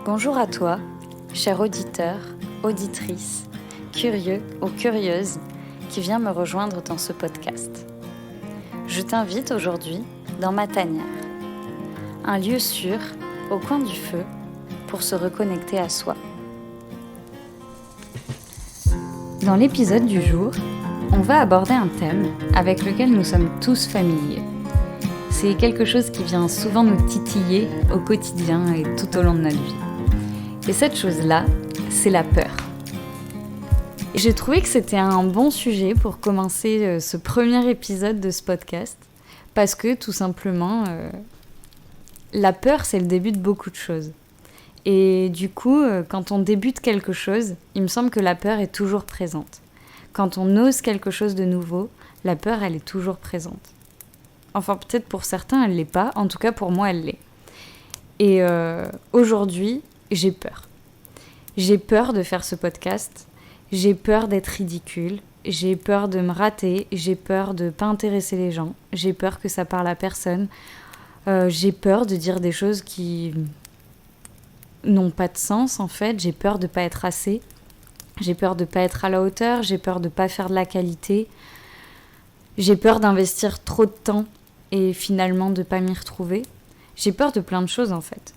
Bonjour à toi, cher auditeur, auditrice, curieux ou curieuse qui vient me rejoindre dans ce podcast. Je t'invite aujourd'hui dans ma tanière, un lieu sûr, au coin du feu, pour se reconnecter à soi. Dans l'épisode du jour, on va aborder un thème avec lequel nous sommes tous familiers. C'est quelque chose qui vient souvent nous titiller au quotidien et tout au long de notre vie. Et cette chose-là, c'est la peur. Et j'ai trouvé que c'était un bon sujet pour commencer ce premier épisode de ce podcast, parce que tout simplement, la peur, c'est le début de beaucoup de choses. Et du coup, quand on débute quelque chose, il me semble que la peur est toujours présente. Quand on ose quelque chose de nouveau, la peur, elle est toujours présente. Enfin, peut-être pour certains, elle ne l'est pas. En tout cas, pour moi, elle l'est. Et aujourd'hui, j'ai peur. J'ai peur de faire ce podcast. J'ai peur d'être ridicule. J'ai peur de me rater. J'ai peur de ne pas intéresser les gens. J'ai peur que ça parle à personne. J'ai peur de dire des choses qui n'ont pas de sens, en fait. J'ai peur de ne pas être assez. J'ai peur de ne pas être à la hauteur. J'ai peur de ne pas faire de la qualité. J'ai peur d'investir trop de temps et finalement de ne pas m'y retrouver. J'ai peur de plein de choses, en fait.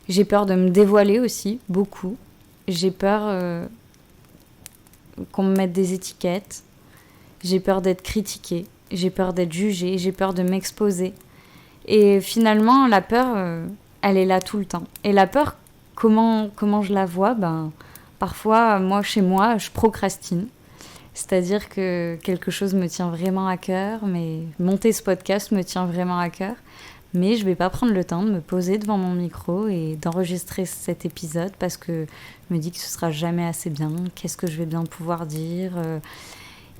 J'ai peur de me dévoiler aussi, beaucoup. J'ai peur qu'on me mette des étiquettes. J'ai peur d'être critiquée. J'ai peur d'être jugée. J'ai peur de m'exposer. Et finalement, la peur, elle est là tout le temps. Et la peur, comment je la vois ? Parfois, chez moi, je procrastine. C'est-à-dire que quelque chose me tient vraiment à cœur, mais monter ce podcast me tient vraiment à cœur. Mais je ne vais pas prendre le temps de me poser devant mon micro et d'enregistrer cet épisode parce que je me dis que ce ne sera jamais assez bien. Qu'est-ce que je vais bien pouvoir dire ?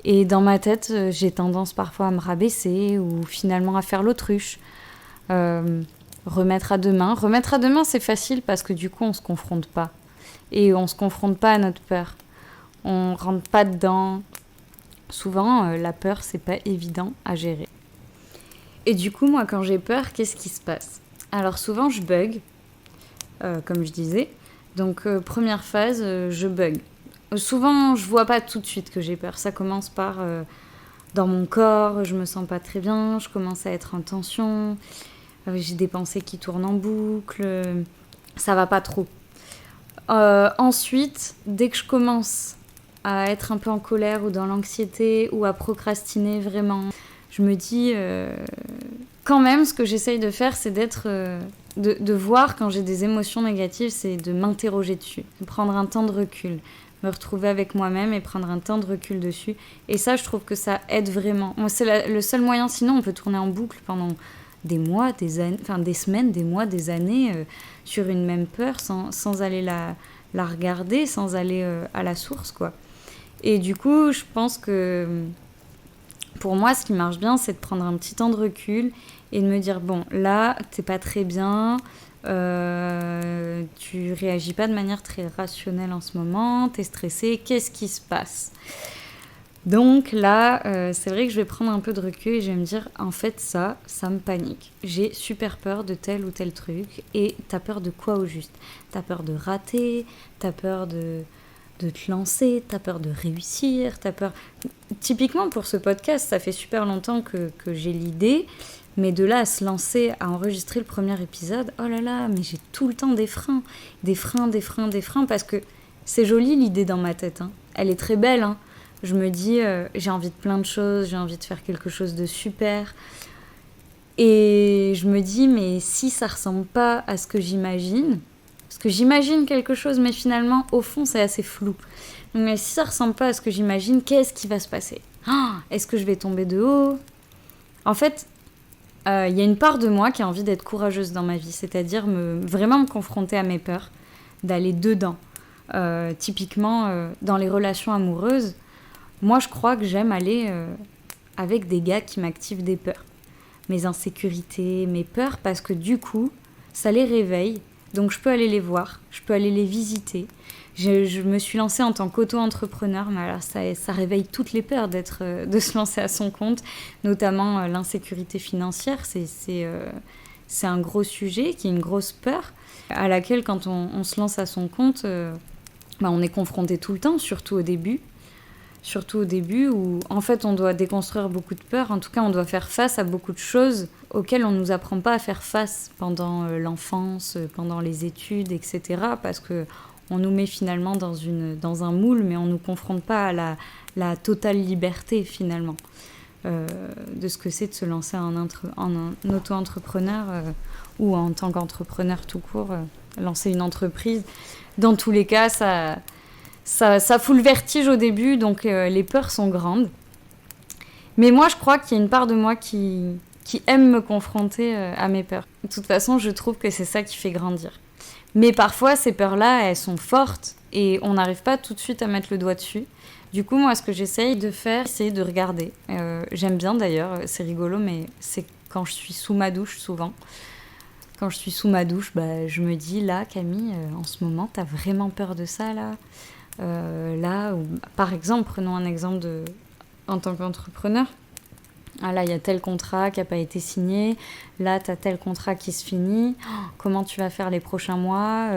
Et dans ma tête, j'ai tendance parfois à me rabaisser ou finalement à faire l'autruche. Remettre à demain. Remettre à demain, c'est facile parce que du coup, on ne se confronte pas. Et on ne se confronte pas à notre peur. On ne rentre pas dedans. Souvent, la peur, c'est pas évident à gérer. Et du coup, moi, quand j'ai peur, qu'est-ce qui se passe ? Alors souvent, je bug, comme je disais. Donc, première phase, je bug. Souvent, je vois pas tout de suite que j'ai peur. Ça commence par dans mon corps, je me sens pas très bien, je commence à être en tension, j'ai des pensées qui tournent en boucle, ça va pas trop. Ensuite, dès que je commence à être un peu en colère ou dans l'anxiété ou à procrastiner vraiment, je me dis quand même ce que j'essaye de faire, c'est de voir quand j'ai des émotions négatives, c'est de m'interroger dessus, de prendre un temps de recul, me retrouver avec moi-même et prendre un temps de recul dessus. Et ça, je trouve que ça aide vraiment. Moi, c'est le seul moyen, sinon on peut tourner en boucle pendant des mois, des années, enfin des semaines, des mois, des années sur une même peur sans aller la regarder, sans aller à la source, quoi. Et du coup, je pense que pour moi, ce qui marche bien, c'est de prendre un petit temps de recul et de me dire, bon, là, t'es pas très bien, tu réagis pas de manière très rationnelle en ce moment, t'es stressé, qu'est-ce qui se passe ? Donc là, c'est vrai que je vais prendre un peu de recul et je vais me dire, en fait, ça me panique. J'ai super peur de tel ou tel truc. Et t'as peur de quoi au juste ? T'as peur de rater, t'as peur de te lancer, t'as peur de réussir, t'as peur... Typiquement, pour ce podcast, ça fait super longtemps que j'ai l'idée, mais de là à se lancer, à enregistrer le premier épisode, oh là là, mais j'ai tout le temps des freins, parce que c'est joli l'idée dans ma tête, hein. Elle est très belle, hein. Je me dis, j'ai envie de plein de choses, j'ai envie de faire quelque chose de super. Et je me dis, mais si ça ressemble pas à ce que j'imagine, parce que j'imagine quelque chose, mais finalement, au fond, c'est assez flou. Donc, mais si ça ressemble pas à ce que j'imagine, qu'est-ce qui va se passer ? Est-ce que je vais tomber de haut ? En fait, y a une part de moi qui a envie d'être courageuse dans ma vie, c'est-à-dire vraiment me confronter à mes peurs, d'aller dedans. Typiquement, dans les relations amoureuses, moi, je crois que j'aime aller avec des gars qui m'activent des peurs. Mes insécurités, mes peurs, parce que du coup, ça les réveille. Donc, je peux aller les voir, je peux aller les visiter. Je me suis lancée en tant qu'auto-entrepreneur, mais alors ça réveille toutes les peurs de se lancer à son compte, notamment l'insécurité financière. c'est un gros sujet, qui est une grosse peur, à laquelle quand on se lance à son compte, on est confronté tout le temps, surtout au début. Surtout au début où, en fait, on doit déconstruire beaucoup de peurs. En tout cas, on doit faire face à beaucoup de choses auxquelles on ne nous apprend pas à faire face pendant l'enfance, pendant les études, etc. Parce qu'on nous met finalement dans un moule, mais on ne nous confronte pas à la totale liberté, finalement, de ce que c'est de se lancer en auto-entrepreneur ou en tant qu'entrepreneur tout court, lancer une entreprise. Dans tous les cas, ça fout le vertige au début, donc les peurs sont grandes. Mais moi, je crois qu'il y a une part de moi qui aime me confronter à mes peurs. De toute façon, je trouve que c'est ça qui fait grandir. Mais parfois, ces peurs-là, elles sont fortes et on n'arrive pas tout de suite à mettre le doigt dessus. Du coup, moi, ce que j'essaye de faire, c'est de regarder. J'aime bien d'ailleurs, c'est rigolo, mais c'est quand je suis sous ma douche, souvent. Quand je suis sous ma douche, je me dis, là, Camille, en ce moment, t'as vraiment peur de ça, là ? Là, par exemple, prenons un exemple en tant qu'entrepreneur. Ah là, il y a tel contrat qui n'a pas été signé. Là, tu as tel contrat qui se finit. Comment tu vas faire les prochains mois ?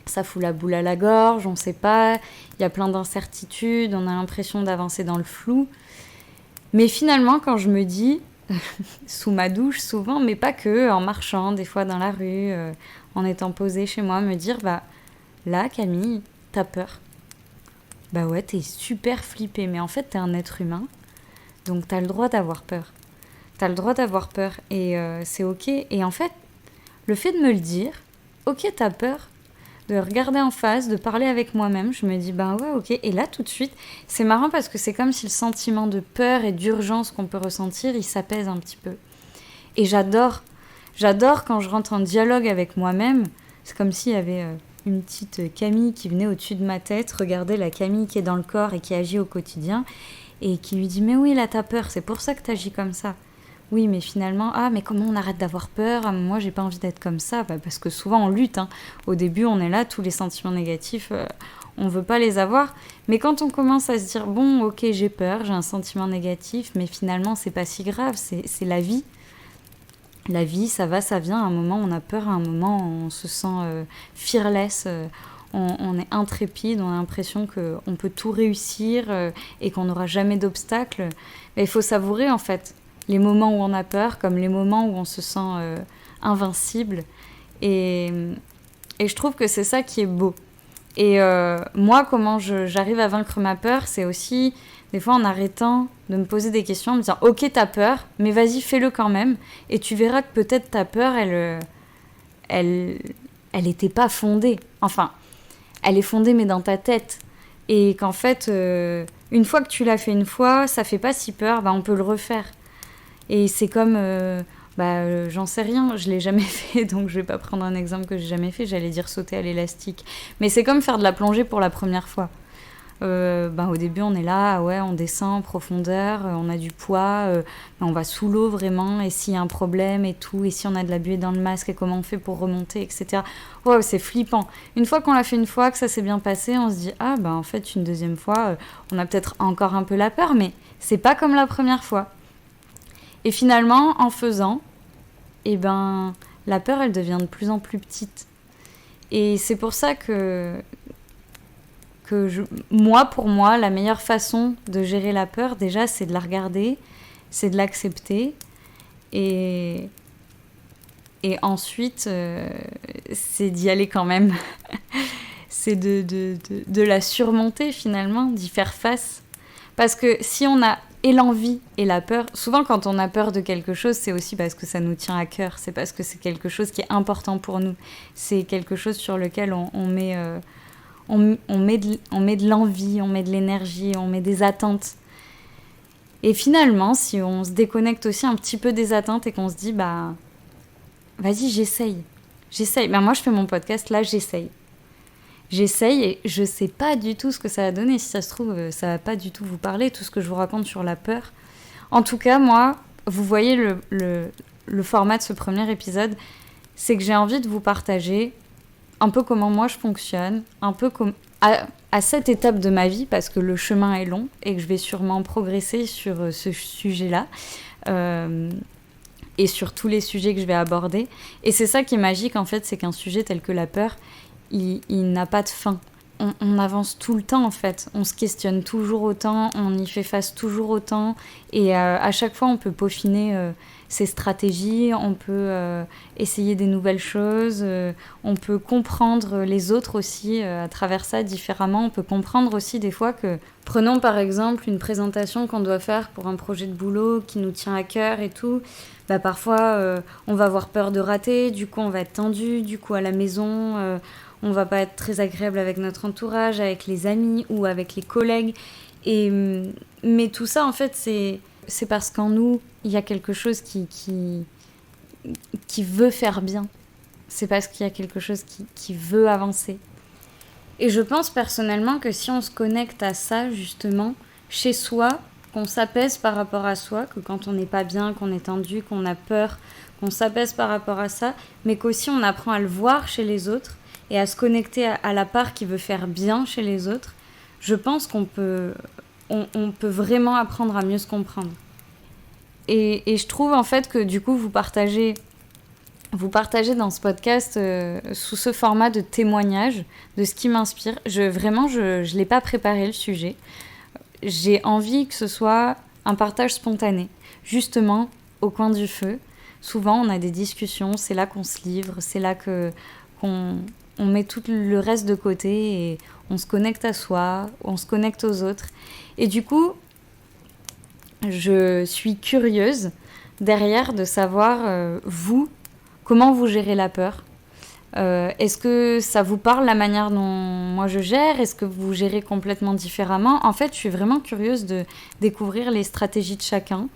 Ça fout la boule à la gorge, on ne sait pas. Il y a plein d'incertitudes, on a l'impression d'avancer dans le flou. Mais finalement, quand je me dis, sous ma douche souvent, mais pas que, en marchant, des fois dans la rue, en étant posée chez moi, me dire, là, Camille, t'as peur. Bah ouais, t'es super flippée, mais en fait, t'es un être humain, donc t'as le droit d'avoir peur. T'as le droit d'avoir peur, et c'est ok. Et en fait, le fait de me le dire, ok, t'as peur, de regarder en face, de parler avec moi-même, je me dis, ouais, ok. Et là, tout de suite, c'est marrant parce que c'est comme si le sentiment de peur et d'urgence qu'on peut ressentir, il s'apaise un petit peu. Et j'adore quand je rentre en dialogue avec moi-même, c'est comme s'il y avait... une petite Camille qui venait au-dessus de ma tête, regarder la Camille qui est dans le corps et qui agit au quotidien, et qui lui dit « Mais oui, là, t'as peur, c'est pour ça que t'agis comme ça. » Oui, mais finalement, mais comment on arrête d'avoir peur ? Moi, j'ai pas envie d'être comme ça, parce que souvent, on lutte. Au début, on est là, tous les sentiments négatifs, on veut pas les avoir. Mais quand on commence à se dire « Bon, ok, j'ai peur, j'ai un sentiment négatif, mais finalement, c'est pas si grave, c'est la vie. » La vie, ça va, ça vient. À un moment, on a peur. À un moment, on se sent fearless. On est intrépide. On a l'impression qu'on peut tout réussir et qu'on n'aura jamais d'obstacles. Mais il faut savourer, en fait, les moments où on a peur comme les moments où on se sent invincible. Et je trouve que c'est ça qui est beau. Et moi, comment j'arrive à vaincre ma peur, c'est aussi... Des fois, en arrêtant de me poser des questions, en me disant « Ok, t'as peur, mais vas-y, fais-le quand même. » Et tu verras que peut-être ta peur, elle était pas fondée. Enfin, elle est fondée, mais dans ta tête. Et qu'en fait, une fois que tu l'as fait une fois, ça fait pas si peur, on peut le refaire. Et c'est comme... j'en sais rien, je l'ai jamais fait, donc je vais pas prendre un exemple que j'ai jamais fait. J'allais dire sauter à l'élastique. Mais c'est comme faire de la plongée pour la première fois. Au début on est là, on descend en profondeur, on a du poids, on va sous l'eau vraiment, et s'il y a un problème et tout, et si on a de la buée dans le masque et comment on fait pour remonter, etc. C'est flippant. Une fois qu'on l'a fait une fois, que ça s'est bien passé, on se dit en fait une deuxième fois, on a peut-être encore un peu la peur, mais c'est pas comme la première fois. Et finalement, en faisant, la peur elle devient de plus en plus petite. Et c'est pour ça que pour moi, la meilleure façon de gérer la peur, déjà, c'est de la regarder, c'est de l'accepter. Et ensuite, c'est d'y aller quand même. C'est de la surmonter, finalement, d'y faire face. Parce que si on a et l'envie et la peur, souvent quand on a peur de quelque chose, c'est aussi parce que ça nous tient à cœur. C'est parce que c'est quelque chose qui est important pour nous. C'est quelque chose sur lequel on met... On met de l'envie, on met de l'énergie, on met des attentes. Et finalement, si on se déconnecte aussi un petit peu des attentes et qu'on se dit, vas-y, j'essaye. Moi, je fais mon podcast, là, j'essaye. J'essaye et je sais pas du tout ce que ça va donner. Si ça se trouve, ça va pas du tout vous parler, tout ce que je vous raconte sur la peur. En tout cas, moi, vous voyez le format de ce premier épisode, c'est que j'ai envie de vous partager un peu comment moi je fonctionne, un peu comme à cette étape de ma vie, parce que le chemin est long et que je vais sûrement progresser sur ce sujet-là. et sur tous les sujets que je vais aborder. Et c'est ça qui est magique, en fait, c'est qu'un sujet tel que la peur, il n'a pas de fin. On avance tout le temps, en fait. On se questionne toujours autant, on y fait face toujours autant. Et à chaque fois, on peut peaufiner ses stratégies, on peut essayer des nouvelles choses, on peut comprendre les autres aussi à travers ça différemment. On peut comprendre aussi des fois que... Prenons par exemple une présentation qu'on doit faire pour un projet de boulot qui nous tient à cœur et tout. Bah, parfois, on va avoir peur de rater, du coup on va être tendu, du coup à la maison... on va pas être très agréable avec notre entourage, avec les amis ou avec les collègues. Mais tout ça, en fait, c'est parce qu'en nous, il y a quelque chose qui veut faire bien. C'est parce qu'il y a quelque chose qui veut avancer. Et je pense personnellement que si on se connecte à ça, justement, chez soi, qu'on s'apaise par rapport à soi, que quand on n'est pas bien, qu'on est tendu, qu'on a peur, qu'on s'apaise par rapport à ça, mais qu'aussi on apprend à le voir chez les autres, et à se connecter à la part qui veut faire bien chez les autres, je pense qu'on peut vraiment apprendre à mieux se comprendre. Et je trouve en fait que du coup vous partagez dans ce podcast sous ce format de témoignage de ce qui m'inspire. Je l'ai pas préparé le sujet. J'ai envie que ce soit un partage spontané, justement au coin du feu. Souvent on a des discussions, c'est là qu'on se livre, c'est là qu'on met tout le reste de côté et on se connecte à soi, on se connecte aux autres. Et du coup, je suis curieuse derrière de savoir, vous, comment vous gérez la peur. Est-ce que ça vous parle la manière dont moi je gère ? Est-ce que vous gérez complètement différemment ? En fait, je suis vraiment curieuse de découvrir les stratégies de chacun.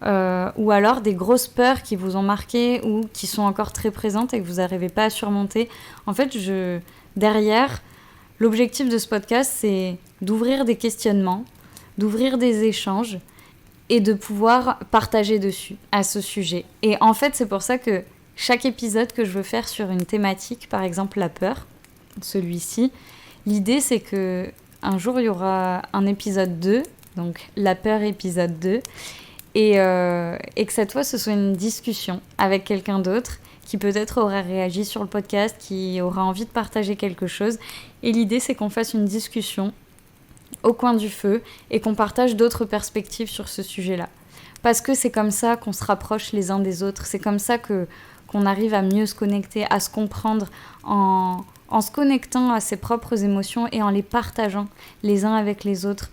Ou alors des grosses peurs qui vous ont marqué ou qui sont encore très présentes et que vous n'arrivez pas à surmonter. En fait, derrière, l'objectif de ce podcast, c'est d'ouvrir des questionnements, d'ouvrir des échanges et de pouvoir partager dessus, à ce sujet. Et en fait, c'est pour ça que chaque épisode que je veux faire sur une thématique, par exemple la peur, celui-ci, l'idée c'est que un jour il y aura un épisode 2, donc la peur épisode 2, et que cette fois ce soit une discussion avec quelqu'un d'autre qui peut-être aura réagi sur le podcast, qui aura envie de partager quelque chose. Et l'idée c'est qu'on fasse une discussion au coin du feu et qu'on partage d'autres perspectives sur ce sujet-là. Parce que c'est comme ça qu'on se rapproche les uns des autres, c'est comme ça qu'on arrive à mieux se connecter, à se comprendre en se connectant à ses propres émotions et en les partageant les uns avec les autres,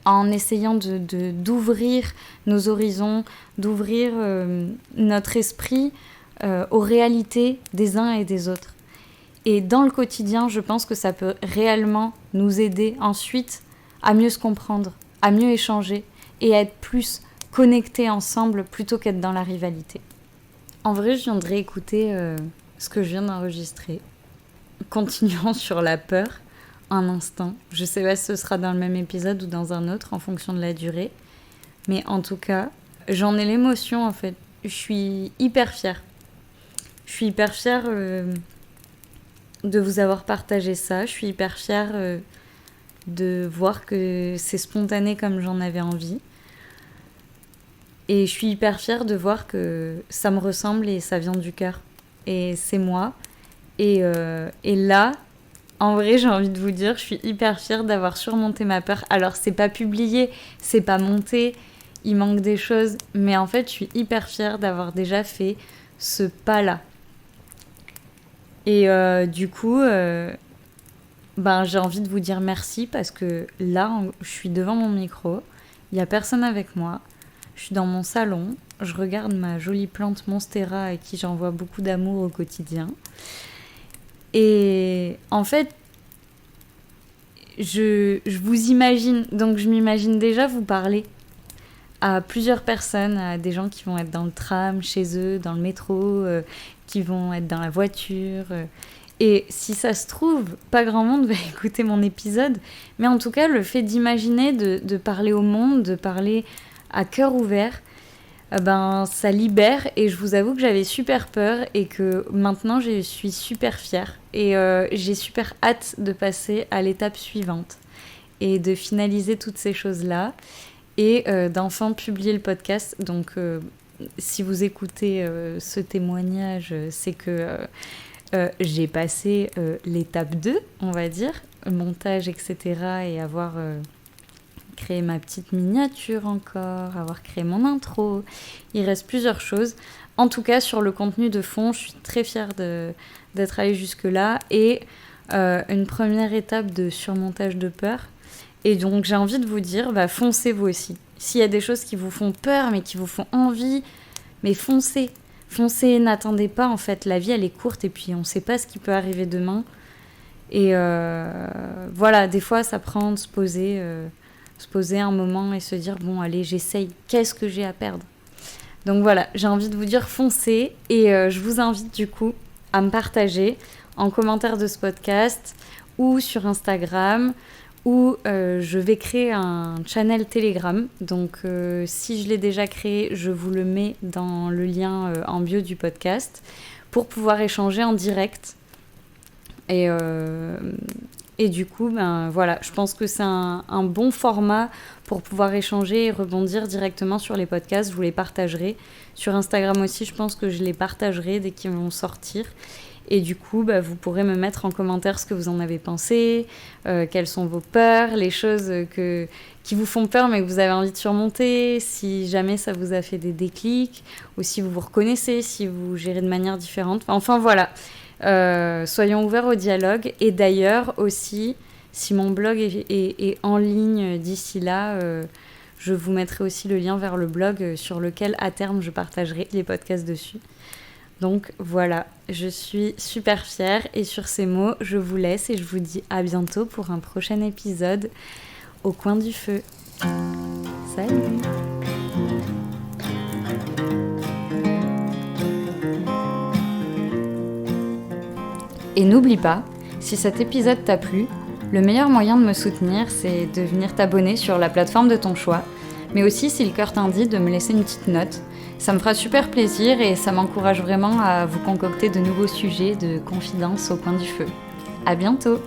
en essayant d'ouvrir nos horizons, d'ouvrir notre esprit aux réalités des uns et des autres. Et dans le quotidien, je pense que ça peut réellement nous aider ensuite à mieux se comprendre, à mieux échanger et à être plus connectés ensemble plutôt qu'être dans la rivalité. En vrai, je viens de réécouter ce que je viens d'enregistrer. Continuons sur la peur un instant. Je sais pas si ce sera dans le même épisode ou dans un autre en fonction de la durée. Mais en tout cas, j'en ai l'émotion en fait. Je suis hyper fière. Je suis hyper fière de vous avoir partagé ça. Je suis hyper fière de voir que c'est spontané comme j'en avais envie. Et je suis hyper fière de voir que ça me ressemble et ça vient du cœur. Et c'est moi. Et là, en vrai, j'ai envie de vous dire, je suis hyper fière d'avoir surmonté ma peur. Alors, c'est pas publié, c'est pas monté, il manque des choses. Mais en fait, je suis hyper fière d'avoir déjà fait ce pas-là. Et du coup, j'ai envie de vous dire merci parce que là, je suis devant mon micro, il n'y a personne avec moi. Je suis dans mon salon, je regarde ma jolie plante Monstera à qui j'envoie beaucoup d'amour au quotidien. Et en fait, je vous imagine, donc je m'imagine déjà vous parler à plusieurs personnes, à des gens qui vont être dans le tram, chez eux, dans le métro, qui vont être dans la voiture. Et si ça se trouve, pas grand monde va écouter mon épisode, mais en tout cas, le fait d'imaginer, de parler au monde, de parler à cœur ouvert, ça libère. Et je vous avoue que j'avais super peur et que maintenant, je suis super fière. Et j'ai super hâte de passer à l'étape suivante et de finaliser toutes ces choses-là et d'enfin publier le podcast. Donc, si vous écoutez ce témoignage, c'est que j'ai passé l'étape 2, on va dire, montage, etc. et avoir créé ma petite miniature encore, avoir créé mon intro. Il reste plusieurs choses. En tout cas, sur le contenu de fond, je suis très fière d'être allée jusque-là et une première étape de surmontage de peur. Et donc, j'ai envie de vous dire, foncez vous aussi. S'il y a des choses qui vous font peur, mais qui vous font envie, mais foncez. Foncez, n'attendez pas, en fait. La vie, elle est courte et puis on ne sait pas ce qui peut arriver demain. Et voilà, des fois, ça prend de se poser un moment et se dire, bon, allez, j'essaye. Qu'est-ce que j'ai à perdre ? Donc voilà, j'ai envie de vous dire foncez et je vous invite du coup à me partager en commentaire de ce podcast ou sur Instagram où je vais créer un channel Telegram. Donc si je l'ai déjà créé, je vous le mets dans le lien en bio du podcast pour pouvoir échanger en direct. Et du coup, voilà, je pense que c'est un bon format pour pouvoir échanger et rebondir directement sur les podcasts. Je vous les partagerai. Sur Instagram aussi, je pense que je les partagerai dès qu'ils vont sortir. Et du coup, vous pourrez me mettre en commentaire ce que vous en avez pensé, quelles sont vos peurs, les choses qui vous font peur mais que vous avez envie de surmonter, si jamais ça vous a fait des déclics, ou si vous vous reconnaissez, si vous gérez de manière différente. Enfin voilà. Soyons ouverts au dialogue et d'ailleurs aussi si mon blog est en ligne d'ici là je vous mettrai aussi le lien vers le blog sur lequel à terme je partagerai les podcasts dessus. Donc voilà, je suis super fière et sur ces mots je vous laisse et je vous dis à bientôt pour un prochain épisode au coin du feu. Salut. Et n'oublie pas, si cet épisode t'a plu, le meilleur moyen de me soutenir, c'est de venir t'abonner sur la plateforme de ton choix, mais aussi, si le cœur t'indique, de me laisser une petite note. Ça me fera super plaisir et ça m'encourage vraiment à vous concocter de nouveaux sujets de confidence au coin du feu. À bientôt!